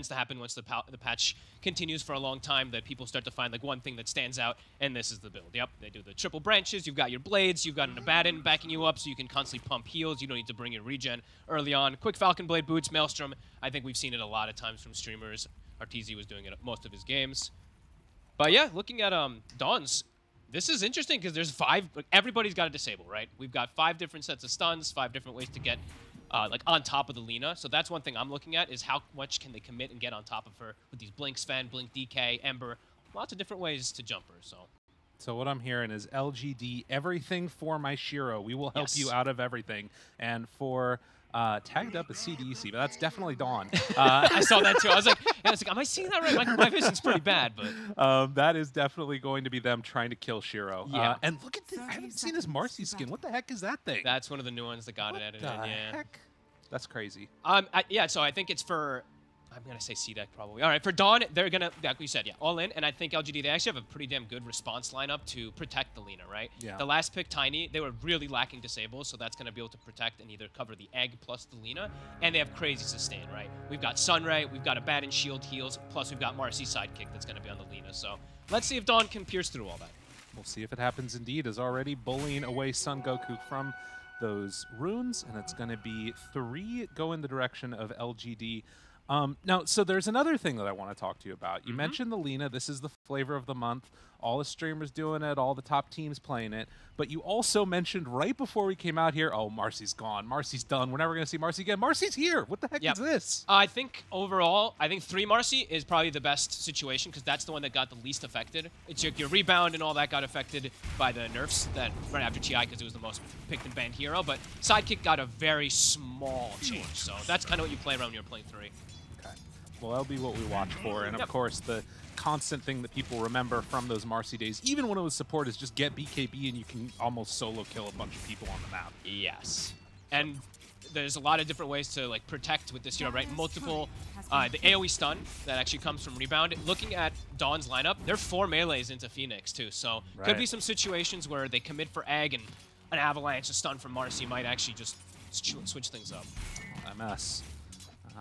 tends to happen once the patch continues for a long time, that people start to find like one thing that stands out, and this is the build. Yep, they do the triple branches, you've got your blades, you've got an Abaddon backing you up so you can constantly pump heals, you don't need to bring your regen early on. Quick Falcon Blade boots, Maelstrom, I think we've seen it a lot of times from streamers. Arteezy was doing it at most of his games. But yeah, looking at Dawn's, this is interesting because there's 5, like, everybody's got a disable, right? We've got 5 different sets of stuns, 5 different ways to get like on top of the Lina. So that's one thing I'm looking at, is how much can they commit and get on top of her with these Blink Sven, Blink DK, Ember, lots of different ways to jump her. So what I'm hearing is LGD, everything for my Shiro. We will help you out of everything. And for tagged up as CDEC, but that's definitely Dawn. I saw that too. I was like, am I seeing that right? My vision's pretty bad, but that is definitely going to be them trying to kill Shiro. Yeah. And look at this. I haven't seen his Marcy skin. What the heck is that thing? That's one of the new ones that got it added in. Yeah. Heck? That's crazy. Yeah. So I think it's for. I'm going to say C-Deck probably. All right, for Dawn, they're going to, like we said, yeah, all in. And I think LGD, they actually have a pretty damn good response lineup to protect the Lina, right? Yeah. The last pick, Tiny, they were really lacking disables, so that's going to be able to protect and either cover the egg plus the Lina. And they have crazy sustain, right? We've got Sunray, we've got Abaddon shield heals, plus we've got Marcy sidekick that's going to be on the Lina. So let's see if Dawn can pierce through all that. We'll see if it happens indeed, as already bullying away Son Goku from those runes. And it's going to be 3 go in the direction of LGD. Now, so there's another thing that I want to talk to you about. You mentioned the Lina. This is the flavor of the month. All the streamers doing it, all the top teams playing it. But you also mentioned right before we came out here, oh, Marcy's gone. Marcy's done. We're never going to see Marcy again. Marcy's here. What the heck is this? I think overall, I think 3 Marcy is probably the best situation because that's the one that got the least affected. It's your rebound and all that got affected by the nerfs that right after TI because it was the most picked and banned hero. But Sidekick got a very small change. So that's kind of what you play around when you're playing 3. Well, that'll be what we watch for. And, of course, the constant thing that people remember from those Marcy days, even when it was support, is just get BKB and you can almost solo kill a bunch of people on the map. Yes. And there's a lot of different ways to like protect with this hero, right? Multiple, the AoE stun that actually comes from rebound. Looking at Dawn's lineup, they're 4 melees into Phoenix, too. So could be some situations where they commit for egg and an avalanche, a stun from Marcy might actually just switch things up. MS.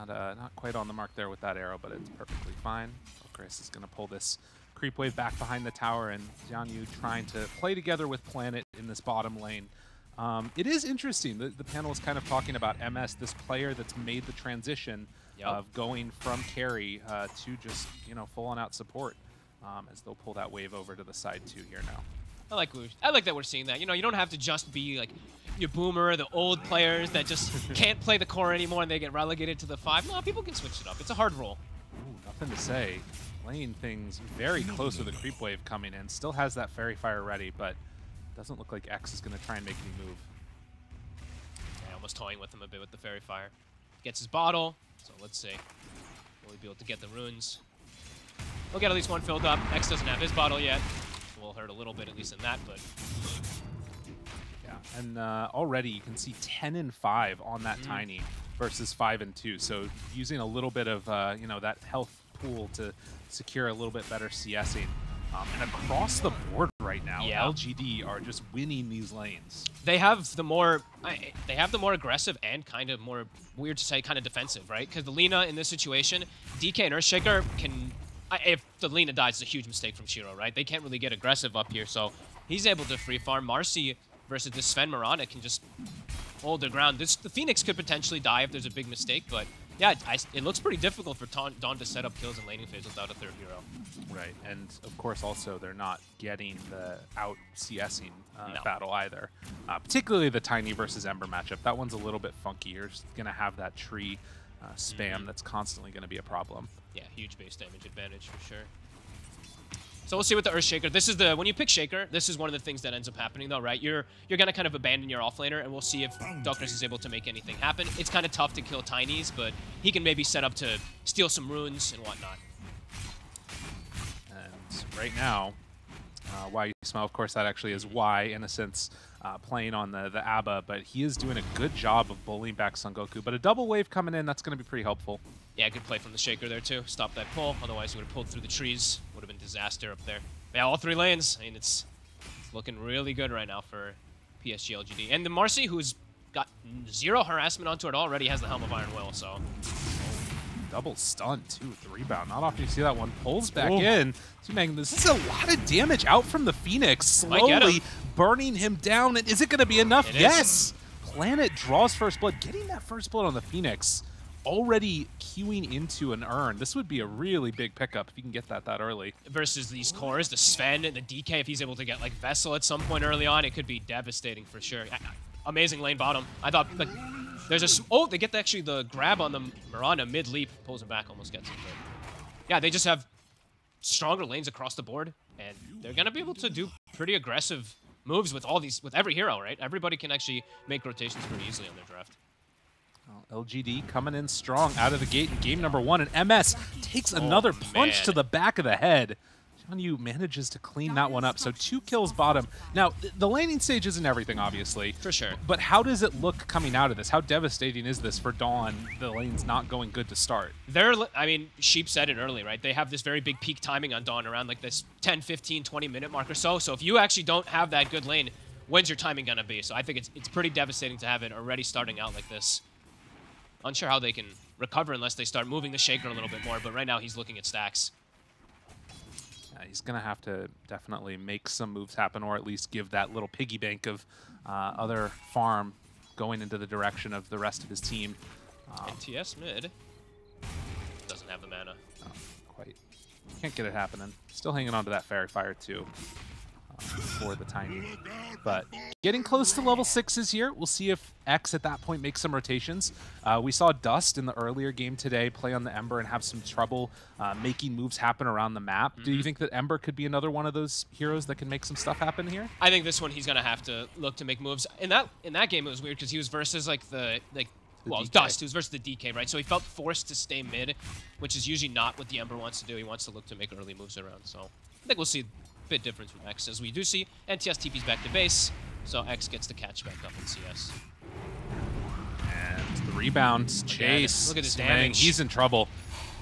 Not quite on the mark there with that arrow, but it's perfectly fine. Chris is going to pull this creep wave back behind the tower, and Xianyu trying to play together with Planet in this bottom lane. It is interesting. The panel is kind of talking about MS, this player that's made the transition of going from carry to just, full-on out support, as they'll pull that wave over to the side too here now. I like that we're seeing that. You don't have to just be like your boomer, the old players that just can't play the core anymore and they get relegated to the 5. No, people can switch it up. It's a hard roll. Ooh, nothing to say. Playing things very close with the creep wave coming in. Still has that Fairy Fire ready, but doesn't look like X is going to try and make any move. Yeah, almost toying with him a bit with the Fairy Fire. Gets his bottle, so let's see. Will he be able to get the runes? We'll get at least one filled up. X doesn't have his bottle yet. Will hurt a little bit, at least in that, but... Yeah, and already you can see 10 and 5 on that Tiny versus 5 and 2. So using a little bit of, that health pool to secure a little bit better CSing. And across the board right now, LGD are just winning these lanes. They have the more aggressive and kind of more, weird to say, kind of defensive, right? Because the Lina in this situation, DK and Earthshaker can... if the Lina dies, it's a huge mistake from Shiro, right? They can't really get aggressive up here, so he's able to free farm. Marcy versus the Sven Mirana can just hold their ground. The Phoenix could potentially die if there's a big mistake, but yeah, it looks pretty difficult for Dawn to set up kills in laning phase without a third hero. Right, and of course also they're not getting the out CSing battle either. Particularly the Tiny versus Ember matchup. That one's a little bit funky. You're just going to have that tree spam that's constantly going to be a problem. Yeah, huge base damage advantage for sure. So we'll see with the Earthshaker. This is when you pick Shaker, this is one of the things that ends up happening though, right? You're gonna kind of abandon your offlaner, and we'll see if Darkness is able to make anything happen. It's kind of tough to kill Tinies, but he can maybe set up to steal some runes and whatnot. And right now, Why You Smile, of course, that actually is Y, in a sense, playing on the ABBA, but he is doing a good job of bullying back Son Goku. But a double wave coming in, that's going to be pretty helpful. Yeah, good play from the Shaker there, too. Stop that pull. Otherwise, he would have pulled through the trees. Would have been disaster up there. Yeah, all 3 lanes. I mean, it's looking really good right now for PSG.LGD. And the Marcy, who's got 0 harassment onto it already, has the Helm of Iron Will, so... double stun, too, with the rebound. Not often you see that one. Pulls back in. This is a lot of damage out from the Phoenix, slowly burning him down. And is it going to be enough? Yes! Planet draws first blood. Getting that first blood on the Phoenix, already queuing into an urn. This would be a really big pickup if you can get that early. Versus these cores, the Sven and the DK, if he's able to get like Vessel at some point early on, it could be devastating for sure. Amazing lane bottom. I thought, like, there's a... Oh, they get actually the grab on the Mirana mid-leap. Pulls him back, almost gets him. But yeah, they just have stronger lanes across the board, and they're going to be able to do pretty aggressive moves with all these, with every hero, right? Everybody can actually make rotations pretty easily on their draft. Well, LGD coming in strong out of the gate in game number 1, and MS takes another punch to the back of the head. Xianyu manages to clean that one up, so 2 kills bottom. Now, the laning stage isn't everything, obviously. For sure. But how does it look coming out of this? How devastating is this for Dawn? The lane's not going good to start. I mean, Sheep said it early, right? They have this very big peak timing on Dawn around like this 10, 15, 20-minute mark or so. So if you actually don't have that good lane, when's your timing going to be? So I think it's pretty devastating to have it already starting out like this. Unsure how they can recover unless they start moving the Shaker a little bit more, but right now he's looking at stacks. He's going to have to definitely make some moves happen, or at least give that little piggy bank of other farm going into the direction of the rest of his team. NTS mid doesn't have the mana. No, quite. Can't get it happening. Still hanging on to that Fairy Fire, too, for the Tiny. But getting close to level 6s here. We'll see if X at that point makes some rotations. We saw Dust in the earlier game today play on the Ember and have some trouble making moves happen around the map. Do you think that Ember could be another one of those heroes that can make some stuff happen here? I think this one he's gonna have to look to make moves. In that game it was weird because he was versus like well, Dust. He was versus the DK, right? So he felt forced to stay mid, which is usually not what the Ember wants to do. He wants to look to make early moves around. So I think we'll see bit difference with X, as we do see NTS TP's back to base, so X gets to catch back up in CS. And the rebound chase. Look at this damage. He's in trouble.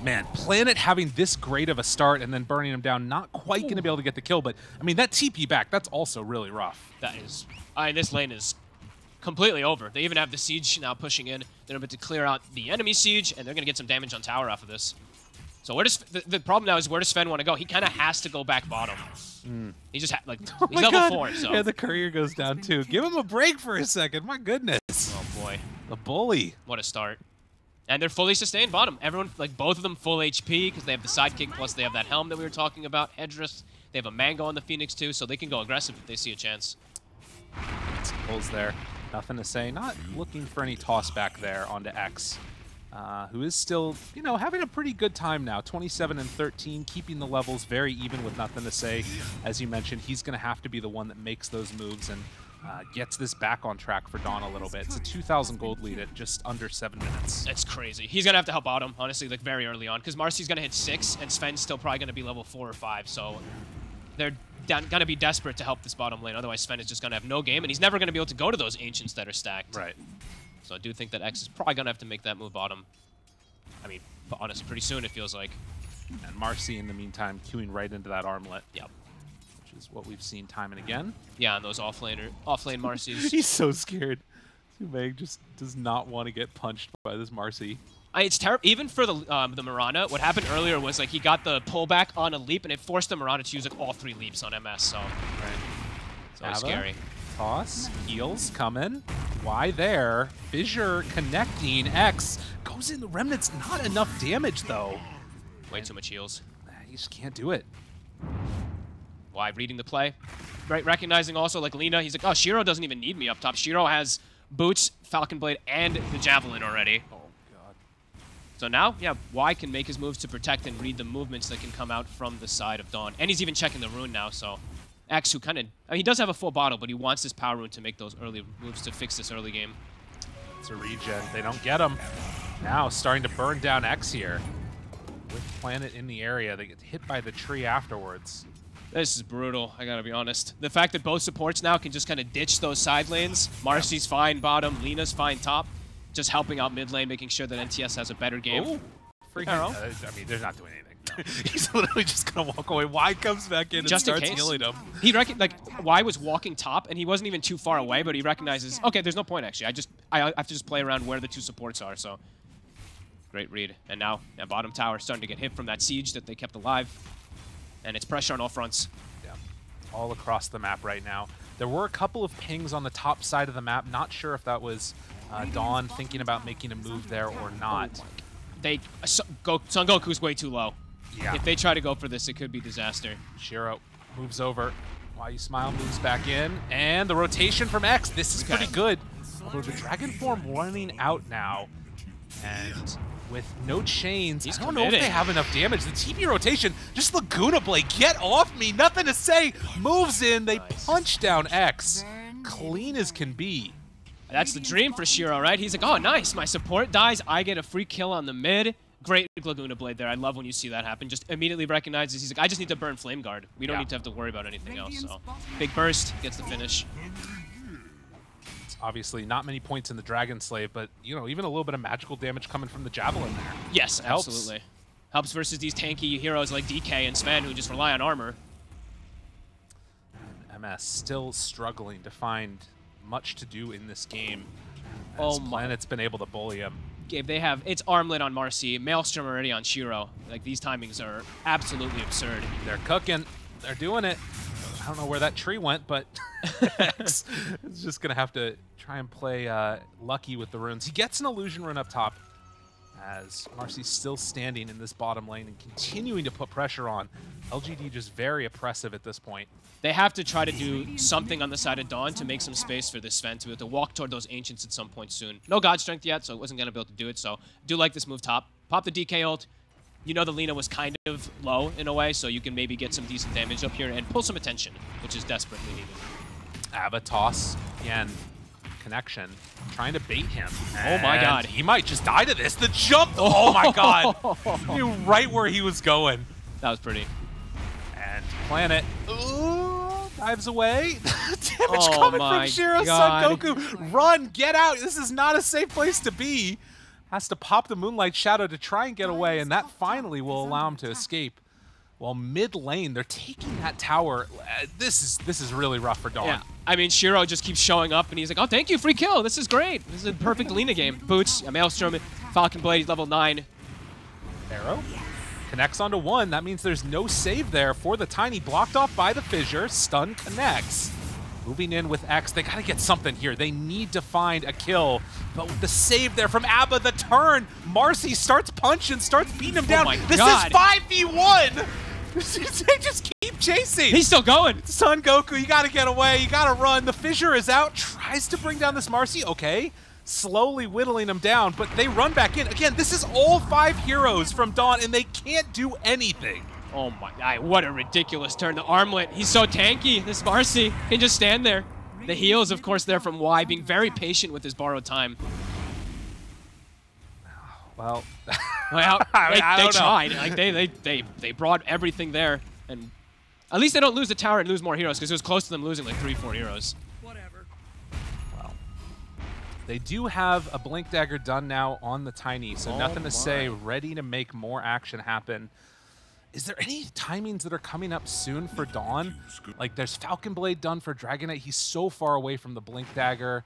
Man, Planet having this great of a start and then burning him down, not quite going to be able to get the kill, but I mean, that TP back, that's also really rough. That is, this lane is completely over. They even have the siege now pushing in. They're about to clear out the enemy siege, and they're going to get some damage on tower off of this. So where does the problem now is, where does Sven want to go? He kind of has to go back bottom. He just he's level 4. So yeah, the courier goes down too. Give him a break for a second. My goodness. Oh boy, the bully. What a start. And they're fully sustained bottom. Everyone, like both of them, full HP because they have the sidekick plus they have that helm that we were talking about. Hedris. They have a Mango on the Phoenix too, so they can go aggressive if they see a chance. Some pulls there. Nothing to say. Not looking for any toss back there onto X. Who is still, you know, having a pretty good time now. 27 and 13, keeping the levels very even with nothing to say. As you mentioned, he's going to have to be the one that makes those moves and gets this back on track for Dawn a little bit. It's a 2,000 gold lead at just under 7 minutes. That's crazy. He's going to have to help out him, honestly, like very early on, because Marcy's going to hit 6, and Sven's still probably going to be level 4 or 5, so they're going to be desperate to help this bottom lane. Otherwise, Sven is just going to have no game, and he's never going to be able to go to those Ancients that are stacked. Right. So I do think that X is probably going to have to make that move bottom. I mean, honestly, pretty soon it feels like. And Marcy, in the meantime, queuing right into that armlet. Yep. Which is what we've seen time and again. Yeah, and those off-lane Marcys. He's so scared. Zumeg just does not want to get punched by this Marcy. It's terrible. Even for the Mirana, what happened earlier was like he got the pullback on a leap, and it forced the Mirana to use like all 3 leaps on MS. So, it's always scary. Toss, heals coming. Why there? Fissure connecting. X goes in the Remnants. Not enough damage though. Way too much heals. You just can't do it. Why? Reading the play. Right, recognizing also like Lina, he's like, oh, Shiro doesn't even need me up top. Shiro has boots, Falcon Blade, and the Javelin already. Oh god. So now, yeah, Y can make his moves to protect and read the movements that can come out from the side of Dawn. And he's even checking the rune now, so X, who kind of, I mean, he does have a full bottle, but he wants this power rune to make those early moves to fix this early game. It's a regen. They don't get him. Now starting to burn down X here. With Planet in the area, they get hit by the tree afterwards. This is brutal, I gotta be honest. The fact that both supports now can just kind of ditch those side lanes. Marcy's fine bottom, Lina's fine top. Just helping out mid lane, making sure that NTS has a better game. Ooh. I mean, they're not doing anything. He's literally just gonna walk away. Y comes back in and starts healing him. He Y was walking top, and he wasn't even too far away, but he recognizes, okay, there's no point actually. I have to just play around where the 2 supports are. So Great read. And now that bottom tower starting to get hit from that siege that they kept alive. And it's pressure on all fronts. Yeah, all across the map right now. There were a couple of pings on the top side of the map. Not sure if that was Dawn thinking about making a move there or not. Son Goku's way too low. Yeah. If they try to go for this, it could be disaster. Shiro moves over. Why You Smile moves back in. And the rotation from X. This is pretty good. Although the Dragon Form running out now. And with no chains, I don't know if they have enough damage. The TP rotation, just Laguna Blade, get off me, nothing to say. Moves in, they punch down X. Clean as can be. That's the dream for Shiro, right? He's like, oh, nice, my support dies, I get a free kill on the mid. Great Laguna Blade there. I love when you see that happen. Just immediately recognizes, he's like, I just need to burn Flame Guard. We don't need to have to worry about anything else. So big burst, gets the finish. Obviously, not many points in the Dragon Slave, but you know, even a little bit of magical damage coming from the Javelin there. Yes, absolutely. Helps versus these tanky heroes like DK and Sven who just rely on armor. And MS still struggling to find much to do in this game. Oh my! Planet's been able to bully him. Gabe, they have it's Armlet on Marcy, Maelstrom already on Shiro. Like these timings are absolutely absurd. They're cooking. They're doing it. I don't know where that tree went, but X is just going to have to try and play lucky with the runes. He gets an illusion rune up top as Marcy's still standing in this bottom lane and continuing to put pressure on. LGD just very oppressive at this point. They have to try to do something on the side of Dawn to make some space for this Sven to be able to walk toward those Ancients at some point soon. No God Strength yet, so it wasn't going to be able to do it, so do like this move top. Pop the DK ult. You know the Lina was kind of low in a way, so you can maybe get some decent damage up here and pull some attention, which is desperately needed. Abba toss, again, connection, trying to bait him. Oh my god. He might just die to this. The jump! Oh my god! Knew right where he was going. That was pretty. And Planet, ooh, dives away. Damage coming from Shiro, Son Goku. Run, get out. This is not a safe place to be. Has to pop the Moonlight Shadow to try and get away, and that finally will allow him to escape. While mid lane, they're taking that tower. This is really rough for Dawn. Yeah, I mean, Shiro just keeps showing up, and he's like, oh, thank you, free kill. This is great. This is a perfect Lina game. Boots, a Maelstrom, Falcon Blade, he's level 9. Arrow connects onto 1. That means there's no save there for the Tiny. Blocked off by the Fissure. Stun connects. Moving in with X, they gotta get something here. They need to find a kill. But with the save there from Abba, the turn, Marcy starts punching, starts beating him down. This is 5v1! They just keep chasing. He's still going. Son Goku, you gotta get away, you gotta run. The Fissure is out, tries to bring down this Marcy. Okay, slowly whittling him down, but they run back in. Again, this is all 5 heroes from Dawn, and they can't do anything. Oh my god, what a ridiculous turn. The Armlet, he's so tanky. This Marcy can just stand there. The heals, of course, there from Y, being very patient with his borrowed time. Well, they tried. Like they brought everything there, and at least they don't lose the tower and lose more heroes, because it was close to them losing like 3-4 heroes. Whatever. Well, they do have a Blink Dagger done now on the Tiny, so nothing to say. Ready to make more action happen. Is there any timings that are coming up soon for Dawn? Like, there's Falcon Blade done for Dragon Knight. He's so far away from the Blink Dagger.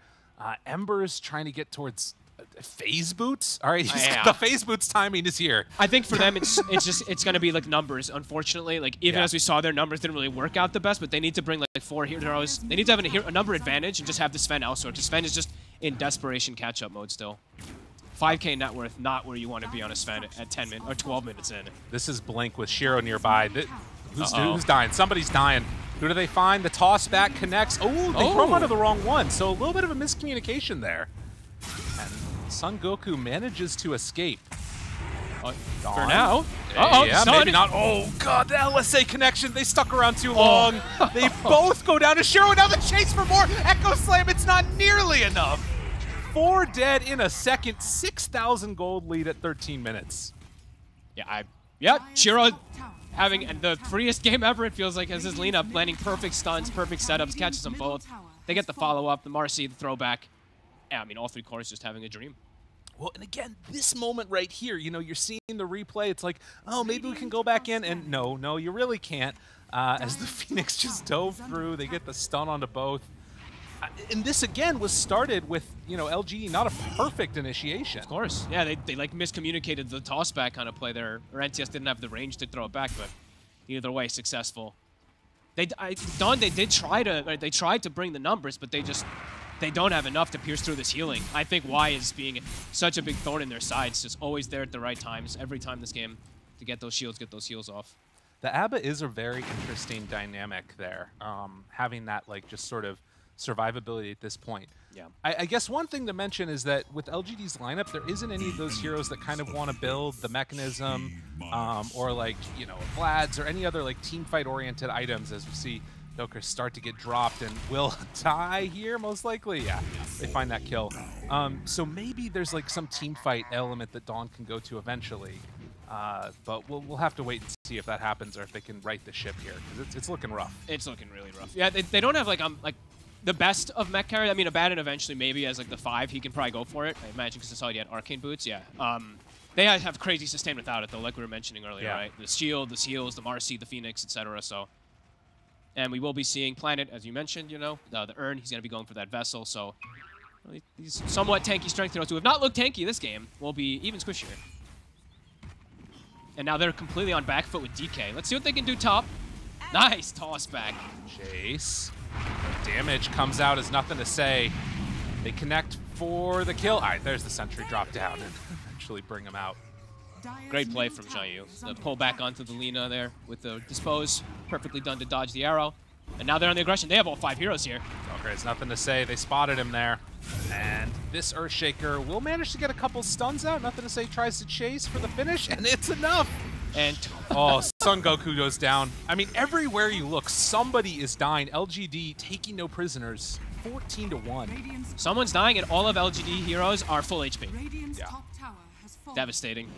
Ember's trying to get towards phase boots. All right, the phase boots timing is here. I think for them, it's going to be like numbers. Unfortunately, like even as we saw, their numbers didn't really work out the best. But they need to bring like 4 heroes. They need to have a number advantage and just have the Sven elsewhere. Because Sven is just in desperation catch-up mode still. 5K net worth, not where you want to be on a Sven at 10 minutes or 12 minutes in. This is Blink with Shiro nearby. Who's dying? Somebody's dying. Who do they find? The toss back connects. Oh, they throw him onto the wrong one. So a little bit of a miscommunication there. And Son Goku manages to escape. For now. Yeah, maybe not. Oh, God, the LSA connection. They stuck around too long. They both go down to Shiro. Now the chase for more. Echo Slam, it's not nearly enough. 4 dead in a second. 6,000 gold lead at 13 minutes. Yeah, Shiro having the freest game ever, it feels like, as his Lina, landing perfect stuns, perfect setups, catches them both. They get the follow-up, the Marcy, the throwback. Yeah, I mean, all 3 cores just having a dream. Well, and again, this moment right here, you know, you're seeing the replay. It's like, oh, maybe we can go back in. And no, you really can't. As the Phoenix just dove through, they get the stun onto both. And this again was started with, you know, LGD not a perfect initiation. Of course. Yeah, they like miscommunicated the toss back kind of play there. Or NCS didn't have the range to throw it back, but either way, successful. Dawn, they tried to bring the numbers, but they don't have enough to pierce through this healing. I think Y is being such a big thorn in their sides, just always there at the right times, every time this game, to get those shields, get those heals off. The ABBA is a very interesting dynamic there, having that like just sort of survivability at this point. Yeah. I guess one thing to mention is that with LGD's lineup, there isn't any of those heroes that kind of want to build the mechanism or like, you know, Vlad's or any other like team fight oriented items, as we see Joker start to get dropped and will die here most likely. Yeah, they find that kill. So maybe there's like some team fight element that Dawn can go to eventually. But we'll have to wait and see if that happens or if they can right the ship here, because it's looking rough. It's looking really rough. Yeah, they don't have like the best of mech carry. I mean, Abaddon eventually maybe as like the 5, he can probably go for it. I imagine because I saw he had arcane boots. Yeah. They have crazy sustain without it though, like we were mentioning earlier, right? The shield, the seals, the Marcy, the Phoenix, etc. So, and we will be seeing Planet, as you mentioned. You know, the Urn. He's gonna be going for that vessel. So, these somewhat tanky strength heroes who have not looked tanky this game will be even squishier. And now they're completely on back foot with DK. Let's see what they can do top. Nice toss back. Chase. Damage comes out as nothing to say. They connect for the kill. All right, there's the sentry drop down and eventually bring him out. Great play from Xiaoyu. The pull back onto the Lina there with the dispose. Perfectly done to dodge the arrow. And now they're on the aggression. They have all 5 heroes here. Okay, there's nothing to say. They spotted him there. And this Earthshaker will manage to get a couple stuns out. Nothing to say, tries to chase for the finish, and it's enough. And oh, Son Goku goes down. I mean, everywhere you look, somebody is dying. LGD taking no prisoners, 14-1. Someone's dying, and all of LGD heroes are full HP. Yeah. Devastating.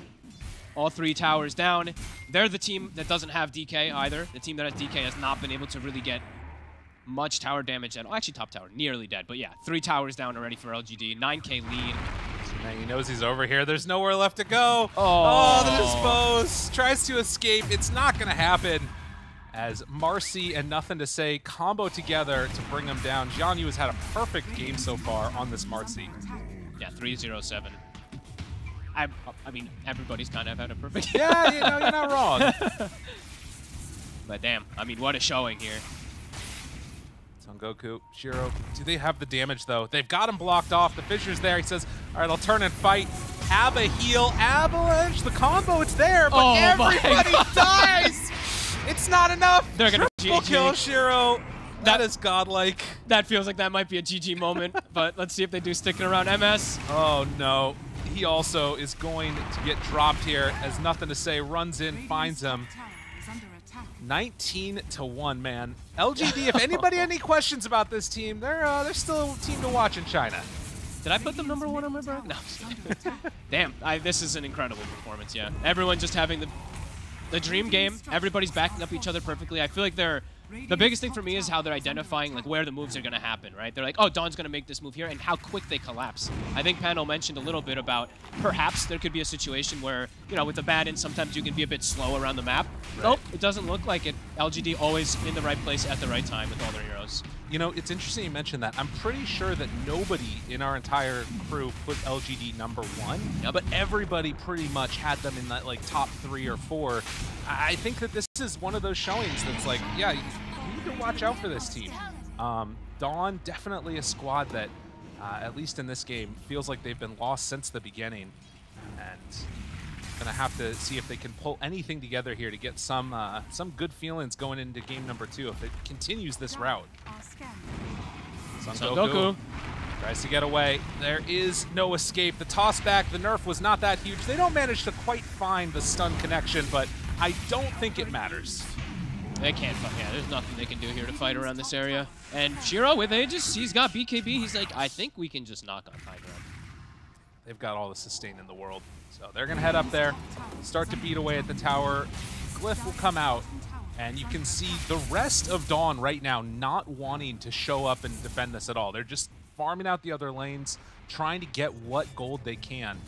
All 3 towers down. They're the team that doesn't have DK either. The team that has DK has not been able to really get much tower damage at all. Actually, top tower, nearly dead. But yeah, 3 towers down already for LGD. 9K lead. Man, he knows he's over here. There's nowhere left to go. Oh, the dispose. Tries to escape. It's not going to happen. As Marcy and Nothing to Say combo together to bring him down. Xiaoyu has had a perfect game so far on this Marcy. Yeah, 3-0-7. I mean, everybody's kind of had a perfect yeah, you know, you're not wrong. But damn, I mean, what a showing here. Son Goku, Shiro, do they have the damage though? They've got him blocked off. The Fisher's there. He says, all right, I'll turn and fight. Abba heal, Avalanche, the combo, it's there, but everybody dies! It's not enough! They're gonna triple kill Shiro. That is godlike. That feels like that might be a GG moment, but let's see if they do stick it around MS. Oh no. He also is going to get dropped here as Nothing to Say runs in, finds him. 19-1, man. LGD, if anybody had any questions about this team, they're still a team to watch in China. Did I put them #1 on my bracket? No. Damn, this is an incredible performance, yeah. Everyone just having the dream game. Everybody's backing up each other perfectly. I feel like the biggest thing for me is how they're identifying like where the moves are going to happen, right? They're like, oh, Dawn's going to make this move here, and how quick they collapse. I think Panel mentioned a little bit about perhaps there could be a situation where, you know, with Abaddon, sometimes you can be a bit slow around the map. Right. Nope, it doesn't look like it. LGD always in the right place at the right time with all their heroes. You know, it's interesting you mentioned that. I'm pretty sure that nobody in our entire crew put LGD #1, yeah, but everybody pretty much had them in that like top 3 or 4. I think that this is one of those showings that's like, yeah, you need to watch out for this team. Dawn, definitely a squad that, at least in this game, feels like they've been lost since the beginning. And gonna have to see if they can pull anything together here to get some good feelings going into game #2 if it continues this route. Son Goku tries to get away. There is no escape. The toss back, the nerf was not that huge. They don't manage to quite find the stun connection, but I don't think it matters. They can't fight. Yeah, there's nothing they can do here to fight around this area. And Shiro with Aegis, he's got BKB. He's like, I think we can just knock on high ground. They've got all the sustain in the world. So they're going to head up there, start to beat away at the tower. Glyph will come out, and you can see the rest of Dawn right now not wanting to show up and defend this at all. They're just farming out the other lanes, trying to get what gold they can.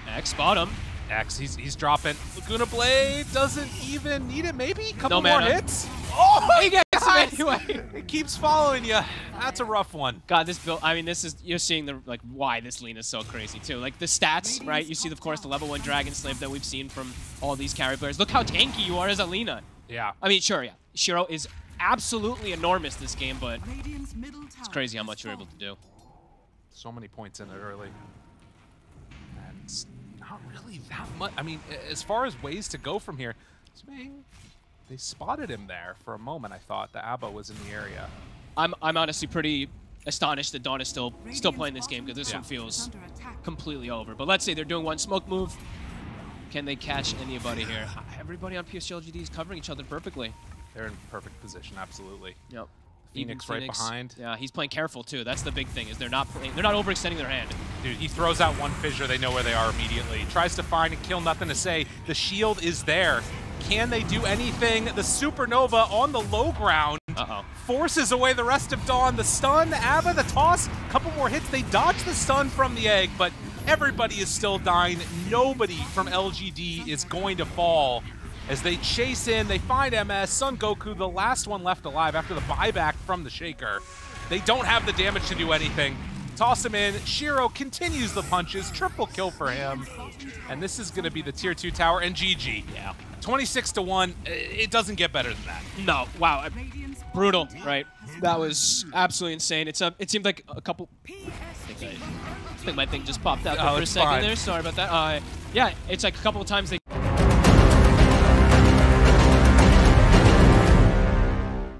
X spot him. X, he's dropping. Laguna Blade doesn't even need it, maybe? Couple no more mana. hits. Oh, he gets awesome anyway. It keeps following you. That's a rough one. God, this build, I mean, this is, you're seeing the, like, why this lean is so crazy, too. Like, the stats, right? You see, of course, the level 1 Dragon Slave that we've seen from all these carry players. Look how tanky you are as Alina. Yeah. I mean, sure, yeah. Shiro is absolutely enormous this game, but it's crazy how much you're able to do. So many points in it early. And it's not really that much. I mean, as far as ways to go from here, they spotted him there for a moment, I thought. The ABBA was in the area. I'm honestly pretty astonished that Dawn is still playing this game, because this one feels completely over. But let's say they're doing one smoke move. Can they catch anybody here? Everybody on PSG.LGD is covering each other perfectly. They're in perfect position, absolutely. Yep. Phoenix right behind. Yeah, he's playing careful too. That's the big thing, is they're not overextending their hand. Dude, he throws out one fissure, they know where they are immediately. Tries to find and kill, nothing to say. The shield is there. Can they do anything? The Supernova on the low ground forces away the rest of Dawn. The stun, ABBA, the toss, couple more hits. They dodge the stun from the egg, but everybody is still dying. Nobody from LGD is going to fall. As they chase in, they find MS, Son Goku, the last one left alive after the buyback from the Shaker. They don't have the damage to do anything. Toss him in. Shiro continues the punches. Triple kill for him. And this is going to be the Tier 2 tower and GG. Yeah. 26-1. It doesn't get better than that. No. Wow. Brutal, right? That was absolutely insane. It seemed like a couple... I think my thing just popped out for a second there. Sorry about that. Yeah, it's like a couple of times they